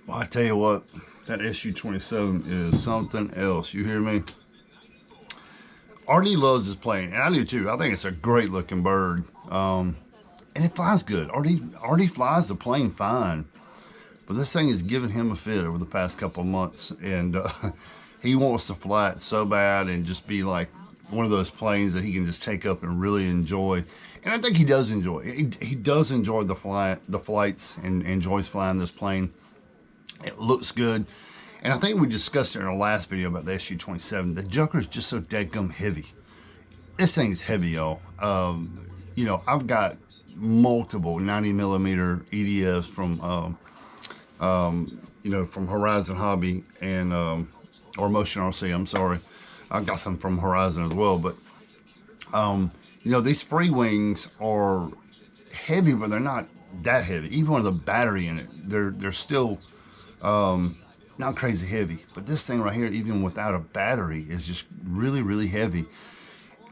Well, I tell you what, that SU-27 is something else. You hear me? RD loves this plane, and I do too. I think it's a great looking bird. And it flies good. RD flies the plane fine. But this thing is giving him a fit over the past couple of months. And he wants to fly it so bad and just be like one of those planes that he can just take up and really enjoy. And I think he does enjoy it. He does enjoy the flights and enjoys flying this plane. It looks good. And I think we discussed it in our last video about the SU-27. The Joker is just so dadgum heavy. This thing is heavy, y'all. You know, I've got multiple 90mm EDFs from, you know, from Horizon Hobby and, or Motion RC, I'm sorry. I've got some from Horizon as well. But, you know, these free wings are heavy, but they're not that heavy. Even with a battery in it, they're still... not crazy heavy, but this thing right here, even without a battery, is just really, really heavy.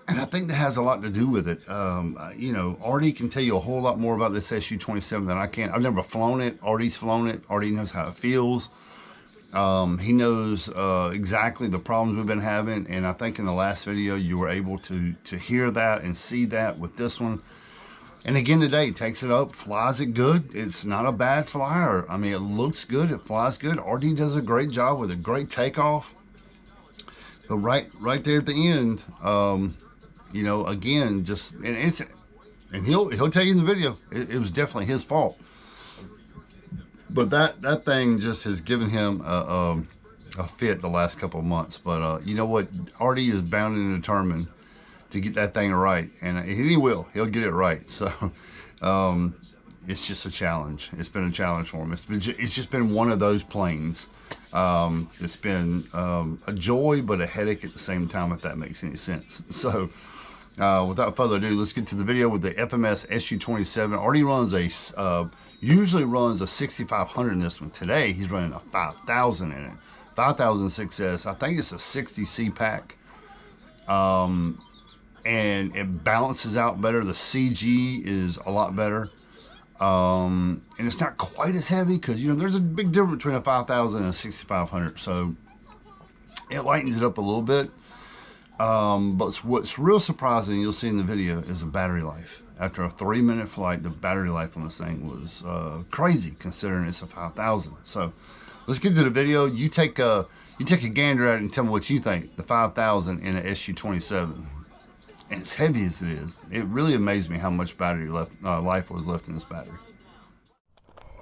And I think that has a lot to do with it. You know, RD can tell you a whole lot more about this SU-27 than I can. I've never flown it. RD's flown it. RD knows how it feels. He knows exactly the problems we've been having, and I think in the last video you were able to hear that and see that with this one. And again today, takes it up, flies it good. It's not a bad flyer. I mean, it looks good, it flies good. RD does a great job with a great takeoff. But right there at the end, you know, again, just and he'll tell you in the video, it was definitely his fault. But that thing just has given him a fit the last couple of months. But you know what, RD is bound and determined to get that thing right, and he'll get it right. So it's just a challenge. It's been a challenge for him. It's just been one of those planes. It's been a joy but a headache at the same time, if that makes any sense. So without further ado, let's get to the video with the FMS SU-27. Already runs usually runs a 6500 in this one. Today he's running a 5000 in it. 5000 6S. I think it's a 60C pack. And it balances out better. The CG is a lot better. And it's not quite as heavy because, you know, there's a big difference between a 5000 and a 6500. So it lightens it up a little bit. But what's real surprising, you'll see in the video, is the battery life. After a 3-minute flight, the battery life on this thing was crazy considering it's a 5000. So let's get to the video. You take a gander at it and tell me what you think. The 5000 in an SU-27. And as heavy as it is, it really amazed me how much battery life was left in this battery.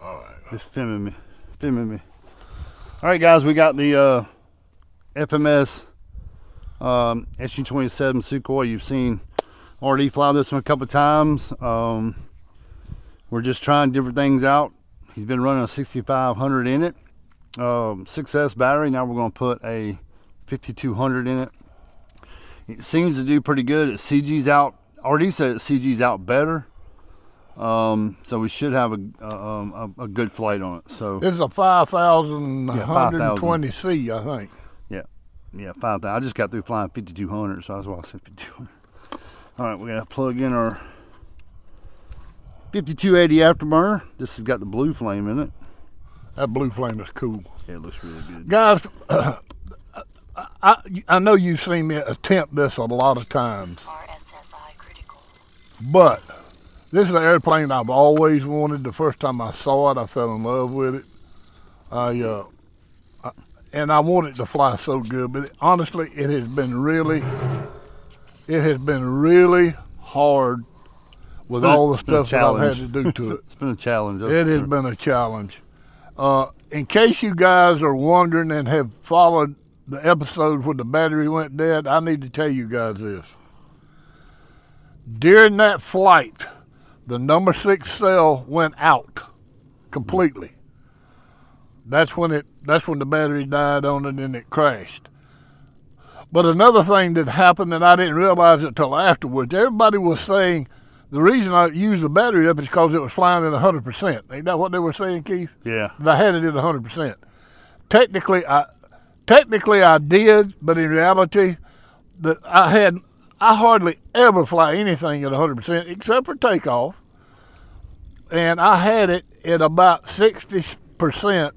All right, it's filming me. All right, guys, we got the FMS SU-27 Sukhoi. You've seen RD fly this one a couple times. We're just trying different things out. He's been running a 6500 in it, 6S battery. Now we're going to put a 5200 in it. It seems to do pretty good. It CG's out. RD said it CG's out better. So we should have a good flight on it. So this is a 5,120C, I think. Yeah, 5,000. I just got through flying 5,200, so that's why I said 5,200. All right, we're gonna plug in our 5280 afterburner. This has got the blue flame in it. That blue flame is cool. Yeah, it looks really good, guys. I know you've seen me attempt this a lot of times, but this is an airplane I've always wanted. The first time I saw it, I fell in love with it. And I want it to fly so good, but honestly, it has been really hard with all the stuff that I've had to do to it. It's been a challenge. It has been a challenge. In case you guys are wondering and have followed the episode where the battery went dead, I need to tell you guys this. During that flight, the number 6 cell went out completely. That's when the battery died on it and it crashed. But another thing that happened, and I didn't realize it till afterwards, everybody was saying the reason I used the battery up is because it was flying at 100%. Ain't that what they were saying, Keith? Yeah. And I had it at 100%. Technically I did, but in reality, I hardly ever fly anything at 100% except for takeoff. And I had it at about 60%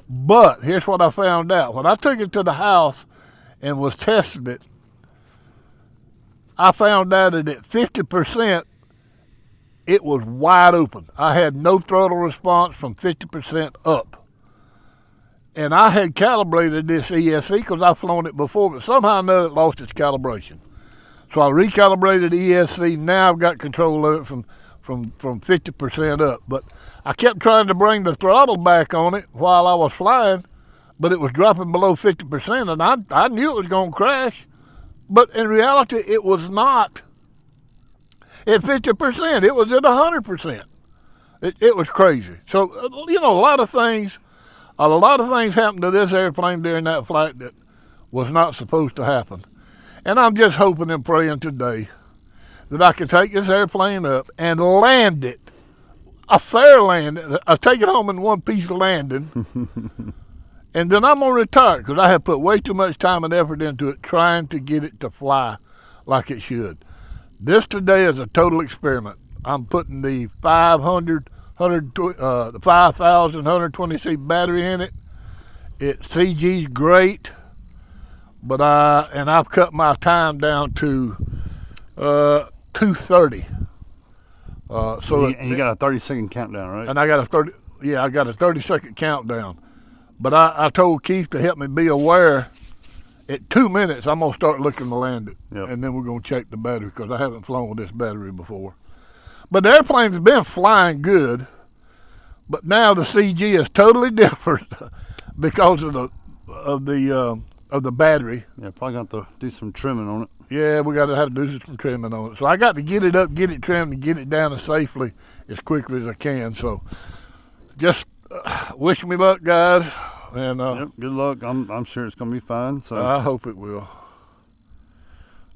But here's what I found out. When I took it to the house and was testing it, I found out that at 50%, it was wide open. I had no throttle response from 50% up. And I had calibrated this ESC because I've flown it before, but somehow or another it lost its calibration. So I recalibrated the ESC. Now I've got control of it from 50% up. But I kept trying to bring the throttle back on it while I was flying, but it was dropping below 50%, and I knew it was going to crash. But in reality, it was not at 50%. It was at 100%. It was crazy. So, you know, a lot of things happened to this airplane during that flight that was not supposed to happen. And I'm just hoping and praying today that I can take this airplane up and land it, a fair landing. I'll take it home in one piece landing, and then I'm going to retire because I have put way too much time and effort into it trying to get it to fly like it should. This today is a total experiment. I'm putting the 5,120 battery in it. CG's great, but I've cut my time down to 2:30. And you got a 30-second countdown, right? And I got a 30-second countdown. But I told Keith to help me be aware. At 2 minutes, I'm gonna start looking to land it, and then we're gonna check the battery because I haven't flown with this battery before. But the airplane's been flying good, but now the CG is totally different because of the battery. Yeah, probably got to do some trimming on it. Yeah, we got to have to do some trimming on it. So I got to get it up, get it trimmed, and get it down as safely as quickly as I can. So just wish me luck, guys. And good luck. I'm sure it's gonna be fine. So I hope it will.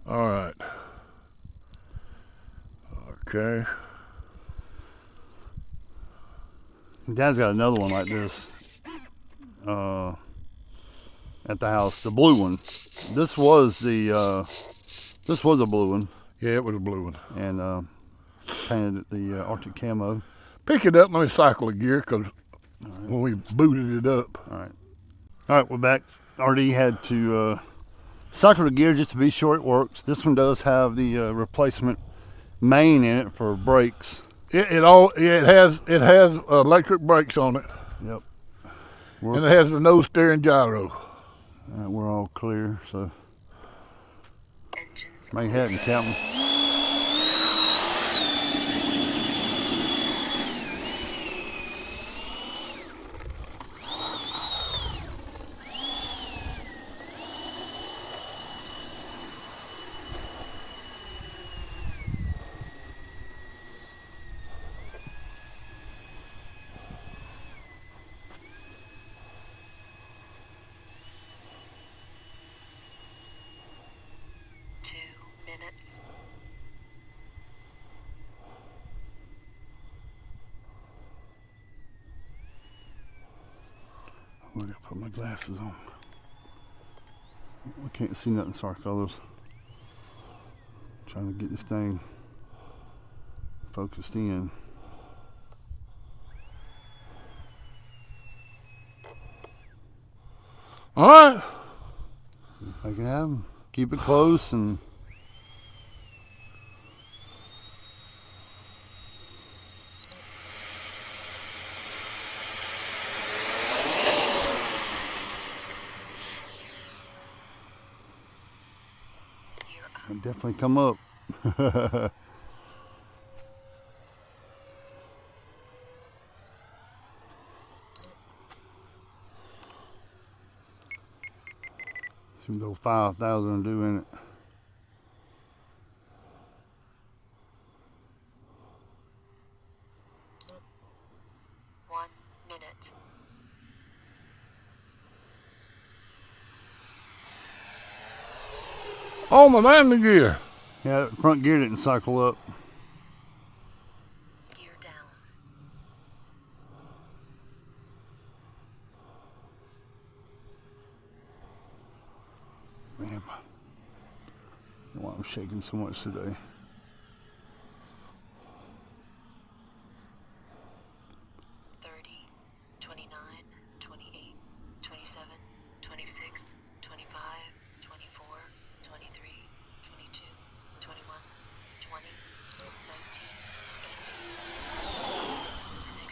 All right. Okay. Dad's got another one like this at the house, the blue one. This was a blue one. Yeah, it was a blue one. And painted it the Arctic camo. Pick it up. Let me cycle the gear because when we booted it up. All right, we're back. Already had to cycle the gear just to be sure it works. This one does have the replacement main in it for brakes. It has electric brakes on it. Yep. And it has the nose steering gyro. All right, we're all clear, so make head and count them. I gotta put my glasses on. I can't see nothing, sorry fellas. Trying to get this thing focused in. All right. If I can have them. Keep it close and definitely come up. See what those 5,000 do in it. Oh, my landing gear. Yeah, front gear didn't cycle up. Gear down. Man, I don't know why I'm shaking so much today.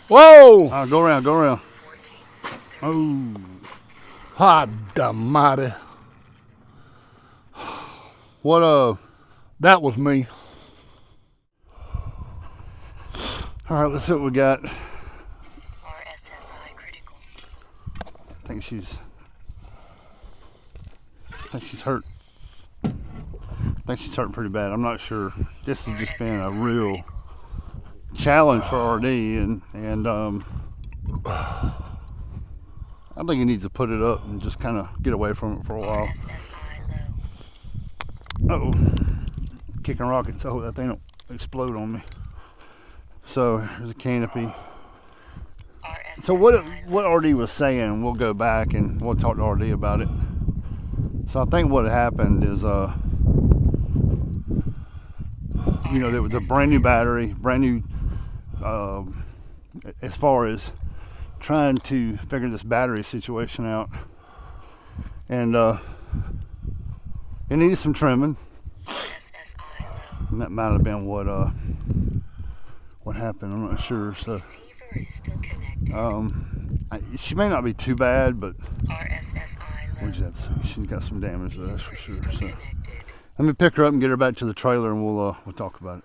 Whoa! Go around, go around. Oh. Hot almighty. What, That was me. all right, let's see what we got. RSSI critical. I think she's hurt. I think she's hurting pretty bad. I'm not sure. This has just been a real challenge for RD, and I think he needs to put it up and just kind of get away from it for a while. RSSI low. Uh-oh. Kicking rockets. I hope that thing don't explode on me. So there's a canopy. So what RD was saying, we'll go back and we'll talk to RD about it. So I think what happened is, you know, there was a brand new battery, as far as trying to figure this battery situation out. And it needed some trimming. RSSI low. And that might have been what happened. I'm not sure. So Receiver is still connected. she may not be too bad, but RSSI low. we just have to see. She's got some damage, though, that's for sure. Still So connected. let me pick her up and get her back to the trailer, and we'll talk about it.